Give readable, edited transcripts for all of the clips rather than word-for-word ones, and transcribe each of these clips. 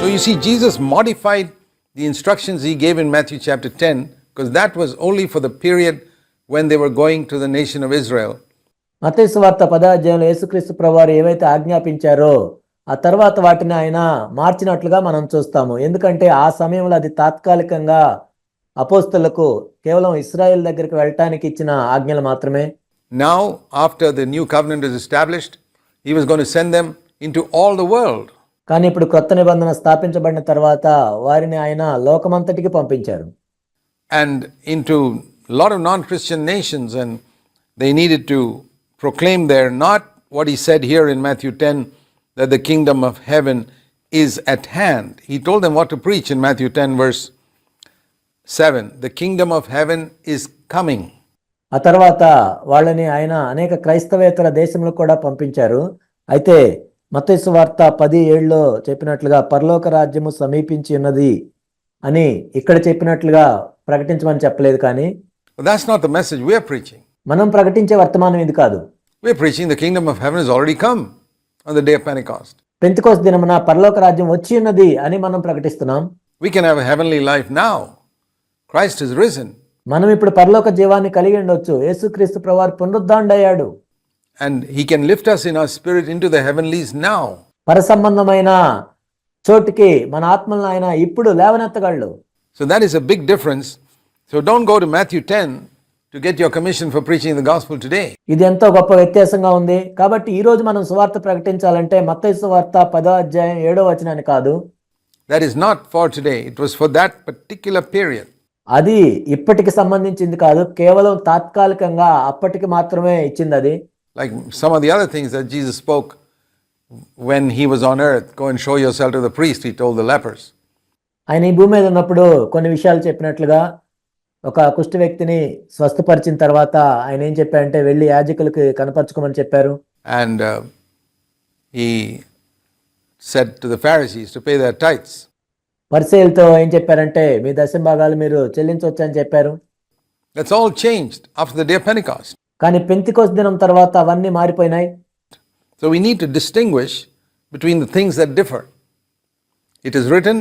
So you see, Jesus modified the instructions he gave in Matthew chapter 10, because that was only for the period when they were going to the nation of Israel. మత్తయి సువార్త 10వ అధ్యాయంలో యేసుక్రీస్తు ప్రభువారు ఏవైతే ఆజ్ఞాపించారో ఆ తర్వాత వాటిని ఆయన మార్చినట్లుగా మనం చూస్తాము. ఎందుకంటే ఆ సమయంలో అది తాత్కాలికంగా అపోస్తలకు కేవలం ఇశ్రాయేల్ దగ్గరికి వెళ్ళటానికి ఇచ్చిన ఆజ్ఞలు మాత్రమే. Now, after the new covenant is established, he was going to send them into all the world. కానీ ఇప్పుడు కొత్త నిబంధన స్థాపించబడిన తర్వాత వారిని ఆయన లోకమంతటికి పంపించారు. And into a lot of non-Christian nations, and they needed to proclaim there not what he said here in Matthew 10, that the kingdom of heaven is at hand. He told them what to preach in Matthew 10 verse 7. The kingdom of heaven is coming. ఆ తర్వాత వాళ్ళని ఆయన అనేక క్రైస్తవేతర దేశంలో కూడా పంపించారు. అయితే మత్తయి సువార్త 10:7లో చెప్పినట్లుగా పరలోక రాజ్యము సమీపించి ఉన్నది అని ఇక్కడ చెప్పినట్లుగా ప్రకటించమని చెప్పలేదు. కానీ But that's not the message we are preaching. మనం ప్రకటించే వర్తమానం ఇది కాదు. We are preaching the kingdom of heaven has already come on the day of Pentecost. Pentecost దినమున పరలోక రాజ్యం వచ్చి ఉన్నది అని మనం ప్రకటిస్తున్నాం. We can have a heavenly life now. Christ is risen. మనం ఇప్పుడు పరలోక జీవాన్ని కలిగి ఉండొచ్చు. యేసుక్రీస్తు ప్రభువారు పునరుద్ధానుడయ్యాడు. And he can lift us in our spirit into the heavenlies now. పరసంబంధమైన చోటికి మన ఆత్మలను ఆయన ఇప్పుడు లేవనెత్తగలడు. So that is a big difference. So don't go to Matthew 10 to get your commission for preaching the gospel today. ఇది ఎంతో గొప్ప వ్యత్యాసంగా ఉంది. కాబట్టి ఈ రోజు మనం సువార్త ప్రకటించాలంటే మత్తయి సువార్త 10వ అధ్యాయం 7వ వచనాన్ని కాదు. That is not for today. It was for that particular period. అది ఇప్పటికి సంబంధించింది కాదు, కేవలం తాత్కాలికంగా అప్పటికి మాత్రమే ఇచ్చింది అది. Like some of the other things that Jesus spoke when he was on earth. Go and show yourself to the priest, he told the lepers. ఆయన ఈ భూమి మీద ఉన్నప్పుడు కొన్ని విషయాలు చెప్పినట్లుగా ఒక కుష్ఠ వ్యక్తిని స్వస్థపరిచిన తర్వాత ఆయన ఏం చెప్పారంటే వెళ్ళి యాజకులకు కనపరచుకోమని చెప్పారు. And he said to the Pharisees to pay their tithes. పరిసయ్యులతో ఏం చెప్పారంటే మీ దశంభాగాలు మీరు చెల్లించవచ్చు అని చెప్పారు. That's all changed after the day of Pentecost. కానీ పెంతెకోస్తు దినం తర్వాత అవన్నీ మారిపోయినాయి. So we need to distinguish between the things that differ. It is written,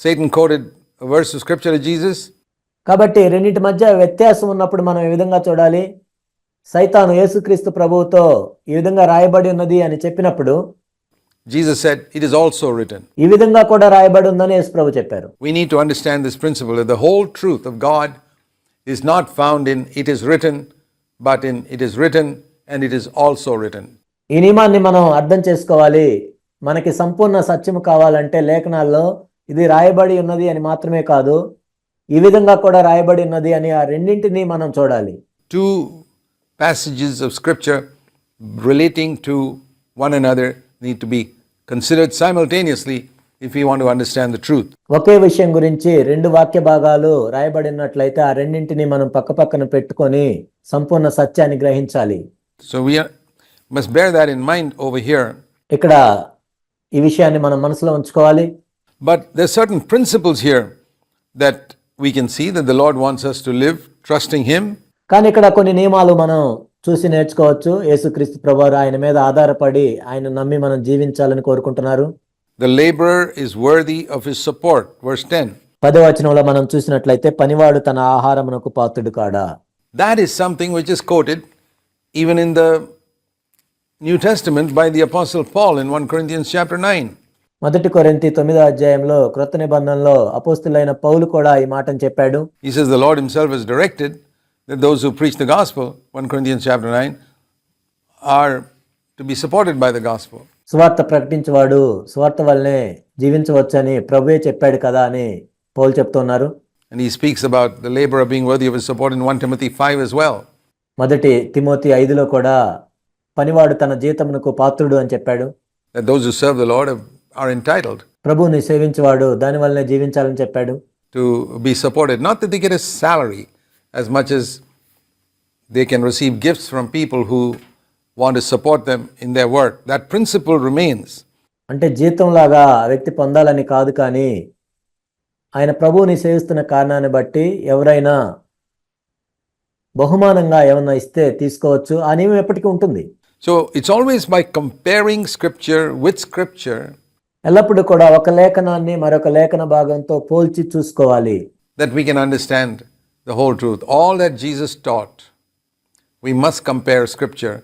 Satan quoted a verse of scripture to Jesus. కాబట్టి రెండింటి మధ్య వ్యత్యాసం ఉన్నప్పుడు మనం ఈ విధంగా చూడాలి. సైతాను యేసుక్రీస్తు ప్రభువుతో ఈ విధంగా రాయబడి ఉన్నది అని చెప్పినప్పుడు Jesus said, it is also written. ఈ విధంగా కూడా రాయబడి ఉందని యేసు ప్రభు చెప్పారు. We need to understand this principle that the whole truth of God is not found in it is written, but in it is written and it is also written. ఈ నియమాన్ని మనం అర్థం చేసుకోవాలి. మనకి సంపూర్ణ సత్యము కావాలంటే లేఖనాల్లో ఇది రాయబడి ఉన్నది అని మాత్రమే కాదు, ఈ విధంగా కూడా రాయబడి ఉన్నది అని ఆ రెండింటిని మనం చూడాలి. Two passages of scripture relating to one another need to be considered simultaneously if we want to understand the truth. ఒకే విషయం గురించి రెండు వాక్య భాగాలు రాయబడినట్లయితే ఆ రెండింటిని మనం పక్కపక్కన పెట్టుకొని సంపూర్ణ సత్యాన్ని గ్రహించాలి. So we must bear that in mind over here. ఇక్కడ ఈ విషయాన్ని మనం మనసులో ఉంచుకోవాలి. But there are certain principles here that we can see that the Lord wants us to live trusting him. కానీ ఇక్కడ కొన్ని నియమాలు మనం చూసి నేర్చుకోవచ్చు. యేసుక్రీస్తు ప్రభువారు ఆయన మీద ఆధారపడి ఆయన నమ్మి మనం జీవించాలని కోరుకుంటున్నారు. The laborer is worthy of his support. Verse 10. 10వ వచనంలో మనం చూసినట్లయితే పనివాడు తన ఆహారమునకు పాత్రుడు కాడా. That is something which is quoted even in the New Testament by the Apostle Paul in 1 Corinthians chapter 9. మొదటి కొరింథీ 9వ అధ్యాయంలో క్రొత్త నిబంధనలో అపోస్తలుడైన పౌలు కూడా ఈ మాటను చెప్పాడు. He says the Lord himself has directed that those who preach the gospel, 1 Corinthians chapter 9, are to be supported by the gospel. సువార్త ప్రకటించేవాడు సువార్త వల్లనే జీవించవచ్చని ప్రభువే చెప్పాడు కదా అని పౌలు చెప్తున్నారు. And he speaks about the laborer being worthy of his support in 1 Timothy 5 as well. మొదటి Timothy 5లో కూడా పనివాడు తన జీతమునకు పాత్రుడు అని చెప్పాడు. That those who serve the Lord are entitled ప్రభువుని సేవించేవాడు దాని వల్లనే జీవించాలని చెప్పాడు. to be supported. Not that they get a salary as much as they can receive gifts from people who want to support them in their work. That principle remains. అంటే జీతంలాగా ఆ వ్యక్తి పొందాలని కాదు, కానీ ఆయన ప్రభువుని సేవిస్తున్న కారణాన్ని బట్టి ఎవరైనా బహుమానంగా ఏమన్నా ఇస్తే తీసుకోవచ్చు. ఆ నియమం ఎప్పటికీ ఉంటుంది. So it's always by comparing scripture with scripture ఎల్లప్పుడూ కూడా ఒక లేఖనాన్ని మరొక లేఖన భాగంతో పోల్చి చూసుకోవాలి. that we can understand the whole truth. All that Jesus taught, we must compare Scripture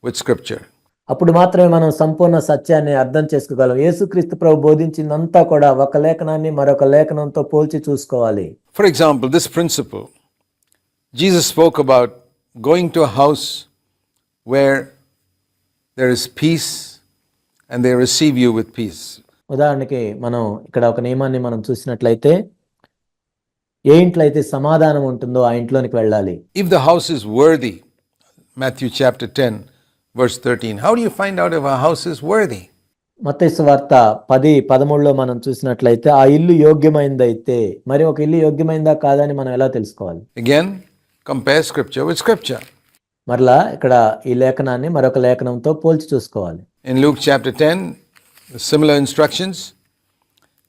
with Scripture. అప్పుడు మాత్రమే మనం సంపూర్ణ సత్యాన్ని అర్థం చేసుకోగలం. యేసుక్రీస్తు ప్రభు బోధించిందంతా కూడా ఒక లేఖనాన్ని మరొక లేఖనంతో పోల్చి చూసుకోవాలి. For example, this principle, Jesus spoke about going to a house where there is peace and they receive you with peace. ఉదాహరణకి మనం ఇక్కడ ఒక నియమాన్ని మనం చూసినట్లయితే, ఏ ఇంట్లో అయితే సమాధానం ఉంటుందో ఆ ఇంట్లోనికి వెళ్ళాలి. If the house is worthy, Matthew chapter 10 verse 13, how do you find out if a house is worthy? మత్తయి సువార్త 10:13లో మనం చూసినట్లయితే, ఆ ఇల్లు యోగ్యమైందైతే, మరి ఒక ఇల్లు యోగ్యమైందా కాదని మనం ఎలా తెలుసుకోవాలి? Again, compare Scripture with Scripture. మరలా ఇక్కడ ఈ లేఖనాన్ని మరొక లేఖనంతో పోల్చి చూసుకోవాలి. In Luke chapter 10, similar instructions.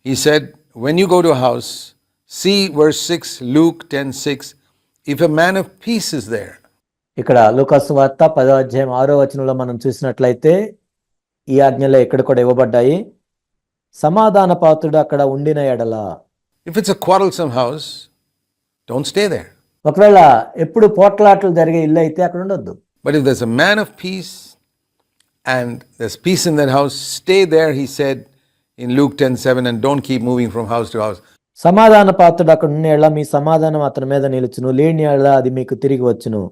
He said, when you go to a house, see verse 6, Luke 10:6, if a man of peace is there. ఇక్కడ లూకాసు వార్త 10వ అధ్యాయం 6వ వచనంలో మనం చూసినట్లయితే ఈ ఆజ్ఞలే ఇక్కడ కూడా ఇవ్వబడ్డాయి. సమాధాన పాత్రుడు అక్కడ ఉండిన ఎడల. If it's a quarrelsome house, don't stay there. ఒకవేళ ఎప్పుడు పోట్లాటలు జరిగే ఇల్లు అయితే అక్కడ ఉండొద్దు. But if there's a man of peace and there's peace in that house, stay there, he said in Luke 10:7, and don't keep moving from house to house. సమాధాన పాత్రుడు అక్కడ ఉన్న ఎడల మీ సమాధానం అతని మీద నిలుచును, లేని ఎడల అది మీకు తిరిగి వచ్చును.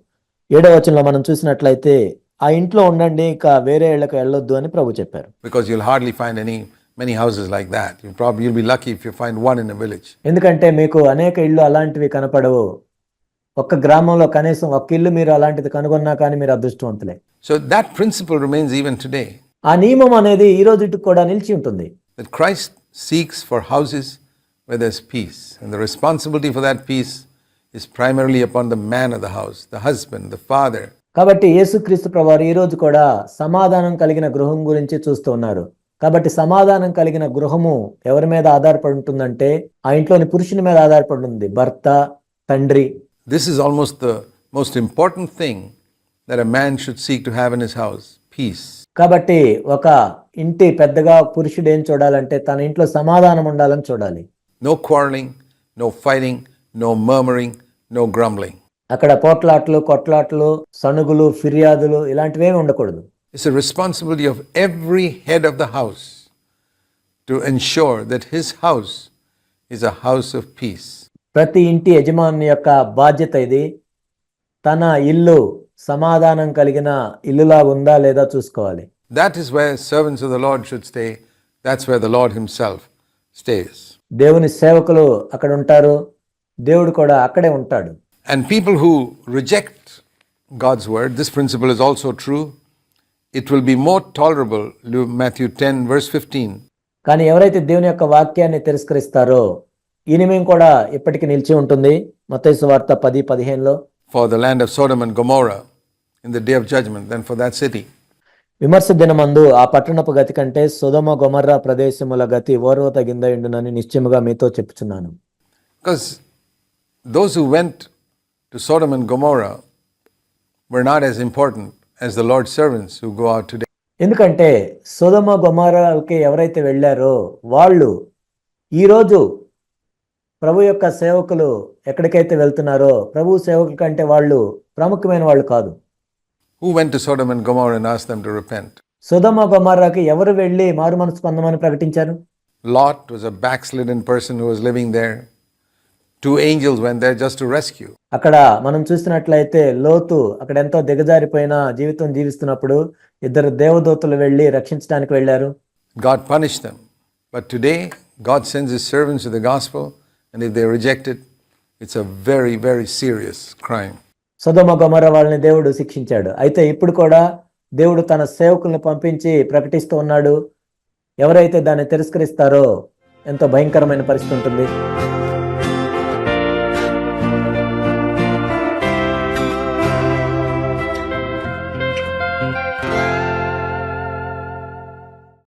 7వ వచనంలో మనం చూసినట్లయితే, ఆ ఇంట్లో ఉండండి, ఇక వేరే ఇళ్లకు వెళ్ళొద్దు అని ప్రభు చెప్పారు. Because you'll hardly find many houses like that. You'll be lucky if you find one in a village. ఎందుకంటే మీకు అనేక ఇళ్ళు అలాంటివి కనపడవు. ఒక్క గ్రామంలో కనీసం ఒక్క ఇల్లు మీరు అలాంటిది కనుగొన్నా కానీ మీరు అదృష్టవంతులే. So that principle remains even today. ఆ నియమం అనేది ఈ రోజుకి కూడా నిలిచి ఉంటుంది. That Christ seeks for houses where there's peace, and the responsibility for that peace is primarily upon the man of the house, the husband, the father. కాబట్టి యేసుక్రీస్తు ప్రభువారు ఈ రోజు కూడా సమాధానం కలిగిన గృహం గురించి చూస్తూ ఉన్నారు. కాబట్టి సమాధానం కలిగిన గృహము ఎవరి మీద ఆధారపడి ఉంటుందంటే, ఆ ఇంట్లోని పురుషుని మీద ఆధారపడి ఉంది, భర్త, తండ్రి. This is almost the most important thing that a man should seek to have in his house, peace. కాబట్టి ఒక ఇంటి పెద్దగా పురుషుడు ఏం చూడాలంటే తన ఇంట్లో సమాధానం ఉండాలని చూడాలి. No quarreling, no fighting, no murmuring, no grumbling. అక్కడ పోట్లాట్లు, కొట్లాట్లు, సణుగులు, ఫిర్యాదులు ఇలాంటివేమీ ఉండకూడదు. It's a responsibility of every head of the house to ensure that his house is a house of peace. ప్రతి ఇంటి యజమాని యొక్క బాధ్యత ఇది. తన ఇల్లు సమాధానం కలిగిన ఇల్లులా ఉందా లేదా చూసుకోవాలి. That is where servants of the Lord should stay. That's where the Lord himself stays. దేవుని సేవకులు అక్కడ ఉంటారు, దేవుడు కూడా అక్కడే ఉంటాడు. And people who reject God's word, this principle is also true. It will be more tolerable, Matthew 10 verse 15. కానీ ఎవరైతే దేవుని యొక్క వాక్యాన్ని తిరస్కరిస్తారో ఈ నియమం కూడా ఇప్పటికీ నిలిచి ఉంటుంది. మత్తయి సువార్త 10:15లో, For the land of Sodom and Gomorrah in the day of judgment than for that city. విమర్శ దినమందు ఆ పట్టణపు గతి కంటే సొదొమ గొమొర్రా ప్రదేశముల గతి ఓర్వతగిందయుండునని నిశ్చయముగా మీతో చెప్పుచున్నాను. Because those who went to Sodom and Gomorrah were not as important as the Lord's servants who go out today. ఎందుకంటే సొదొమ గొమొర్రాకి ఎవరైతే వెళ్ళారో వాళ్ళు ఈరోజు ప్రభు యొక్క సేవకులు ఎక్కడికైతే వెళ్తున్నారో ప్రభు సేవకుల కంటే వాళ్ళు ప్రాముఖ్యమైన వాళ్ళు కాదు. Who went to Sodom and Gomorrah and asked them to repent? సొదొమ గొమొర్రాకి ఎవరు వెళ్ళి మారు మనసు పొందమని ప్రకటించారు? Lot was a backslidden person who was living there. 2 angels went there just to rescue. అక్కడ మనం చూసినట్లయితే లోతు అక్కడ ఎంతో దిగజారిపోయిన జీవితం జీవిస్తున్నప్పుడు 2 దేవదూతలు వెళ్ళి రక్షించడానికి వెళ్ళారు. God punished them. But today God sends his servants with the gospel, and if they reject it, it's a very, very serious crime. సొదొమ గొమొర్రా వాళ్ళని దేవుడు శిక్షించాడు. అయితే ఇప్పుడు కూడా దేవుడు తన సేవకుల్ని పంపించి ప్రకటిస్తూ ఉన్నాడు. ఎవరైతే దాన్ని తిరస్కరిస్తారో ఎంతో భయంకరమైన పరిస్థితి ఉంటుంది.